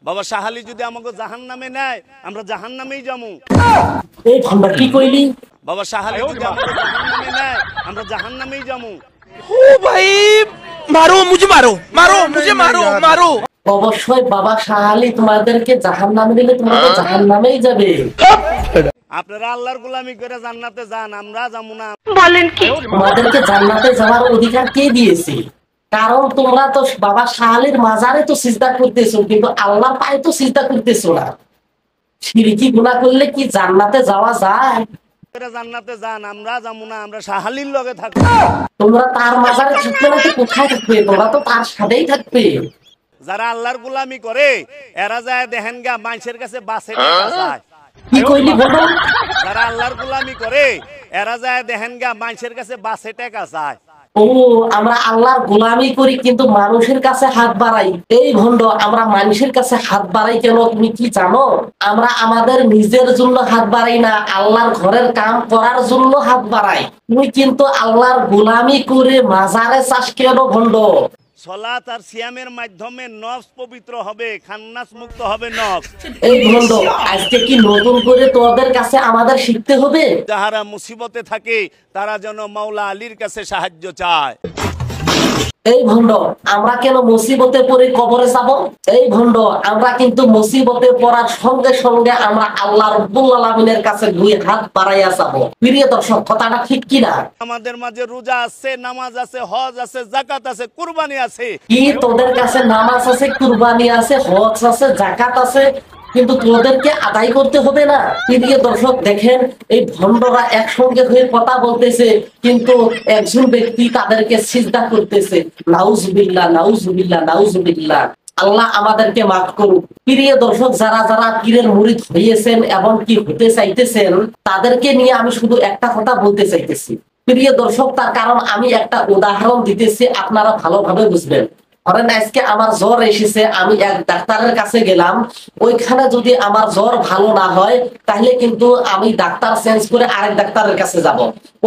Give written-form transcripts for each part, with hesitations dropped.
বাবা শাহালি যদি আমাকে জাহান্নামে নেয় আমরা জাহান্নামেই যাবো। এই ভান্ডার কি কইলি? বাবা শাহালি যদি আমাকে জাহান্নামে নেয় আমরা জাহান্নামেই যাবো। ओ भाई मारो मुझे, मारो मारो मुझे, मारो मारो। অবশ্যই বাবা শাহালি তোমাদেরকে জাহান্নামে দিলে তোমরা তো জাহান্নামেই যাবে। আপনারা আল্লাহর গোলামি করে জান্নাতে যান, আমরা যাবো না। বলেন কি? তোমাদেরকে জান্নাতে যাওয়ার অধিকার কে দিয়েছে? কারণ তোমরা তো বাবা শাহালির মাজারে তো সিজদা করতেছো, কিন্তু আল্লাহর পায়ে তো সিজদা করতেছো না। শিরকি গুনাহ করলে কি জান্নাতে যাওয়া যায়? জান্নাতে যান, আমরা যাবো না, আমরা শাহালির লগে থাকবো। তোমরা তার মাজারে থাকবে না তো কোথায় থাকবে? তোমরা তো তার সাথেই থাকবে। যারা আল্লাহর গোলামি করে এরা যায় দেখেন গা মানুষের কাছে বাসে টাকা চায়। কি কইলি বলো? যারা আল্লাহর গোলামি করে এরা যায় দেখেন গা মানুষের কাছে বাসে টাকা চায়। ও, আমরা আল্লাহর গোলামি করি কিন্তু মানুষের কাছে হাত বাড়াই। এই ভণ্ড, আমরা মানুষের কাছে হাত বাড়াই কেন তুমি কি জানো? আমরা আমাদের নিজের জন্য হাত বাড়াই না, আল্লাহর ঘরের কাম করার জন্য হাত বাড়াই। তুমি কিন্তু আল্লাহর গোলামি করে মাজারে চাষ কেন ভণ্ড? সালাত আর সিয়ামের মাধ্যমে নফস পবিত্র হবে, খান্নাস মুক্ত হবে নফস। এই ভণ্ড, আজকে কি নতুন করে তোদের কাছে আমাদের শিখতে হবে? যাহারা মুসিবতে থাকে তারা যেন মাওলা আলীর কাছে সাহায্য চায়। এই ভণ্ড, আমরা কেন মুসিবতে পড়ে কবরে যাব? এই ভণ্ড, আমরা কিন্তু মুসিবতে পড়ার সঙ্গে সঙ্গে আমরা আল্লাহ রাব্বুল আলামিনের কাছে দুই হাত বাড়াইয়া যাব। প্রিয় দর্শক, কথাটা ঠিক কি না? আমাদের মাঝে রোজা আছে, নামাজ আছে, হজ আছে, যাকাত আছে, কুরবানি আছে। কি তোদের কাছে নামাজ আছে, কুরবানি আছে, হজ আছে, যাকাত আছে, কিন্তু তোদেরকে আদায় করতে হবে না? প্রিয় দর্শক দেখেন, এই ভণ্ডরা একসঙ্গে হয়ে কথা বলতেছে, কিন্তু একজন ব্যক্তি তাদেরকে সিজদা করতেছে। নাউজুবিল্লাহ, নাউজুবিল্লাহ, নাউজুবিল্লাহ। আল্লাহ আমাদেরকে মাফ করুক। প্রিয় দর্শক, যারা যারা পীরের মুরিদ হয়েছেন এবং কি হতে চাইতেছেন তাদেরকে নিয়ে আমি শুধু একটা কথা বলতে চাইতেছি। প্রিয় দর্শক, তার কারণ আমি একটা উদাহরণ দিতেছি, আপনারা ভালোভাবে বুঝবেন। ধরেন আজকে আমার জ্বর এসেছে, আমি এক ডাক্তারের কাছে গেলাম, ওইখানে যদি আমার জ্বর ভালো না হয় তাহলে কিন্তু আমি ডাক্তার চেঞ্জ করে আরেক ডাক্তারের কাছে যাব।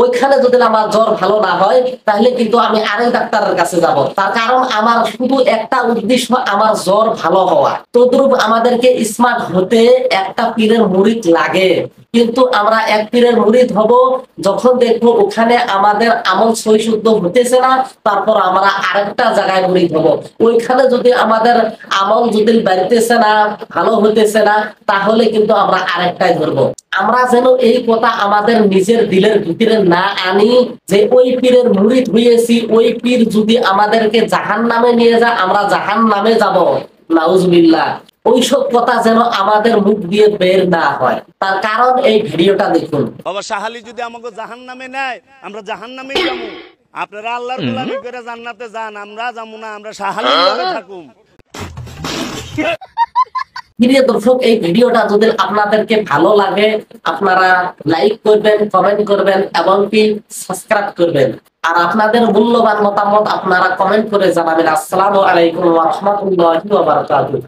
ওইখানে যদি আমার জ্বর ভালো না হয় তাহলে কিন্তু আমি আরেক ডাক্তারের কাছে যাব। তার কারণ আমার শুধু একটা উদ্দেশ্য, আমার জ্বর ভালো হওয়া। তদ্রূপ আমাদেরকে স্মার্ট হতে একটা পীরের মুরিদ লাগে। কিন্তু আমরা এক পীরের মুরিদ হব যখন দেখবো ওখানে আমাদের আমল সই শুদ্ধ হতেছে না, তারপর আমরা আরেকটা জায়গায় মুরিদ হব। ওইখানে যদি আমাদের আমল যদি বাড়তেছে না, ভালো হতেছে না, তাহলে কিন্তু আমরা আরেকটাই ধরবো। আমরা যেন এই কথা আমাদের নিজের দিলের ভিতরে না আনি যে ওই পীরের মুরিদ হয়েছি, ওই পীর যদি আমাদেরকে জাহান্নামে নিয়ে যায় আমরা জাহান্নামে যাব। নাউজুবিল্লাহ। ওইসব কথা যেন আমাদের মুখ দিয়ে বের না হয়। তার কারণ এই ভিডিওটা দেখুন। বাবা শাহালি যদি আমাকে জাহান্নামে নেয় আমরা জাহান্নামেই যাবো। আপনারা আল্লাহর গোলামি করে জান্নাতে যান, আমরা যাবো না, আমরা শাহালির লগে থাকুম। প্রিয় দর্শক, এই ভিডিওটা যদি আপনাদেরকে ভালো লাগে আপনারা লাইক করবেন, কমেন্ট করবেন এবং কি সাবস্ক্রাইব করবেন। আর আপনাদের মূল্যবান মতামত আপনারা কমেন্ট করে জানাবেন। আসসালামু আলাইকুম ওয়া রাহমাতুল্লাহি ওয়া বারাকাতুহু।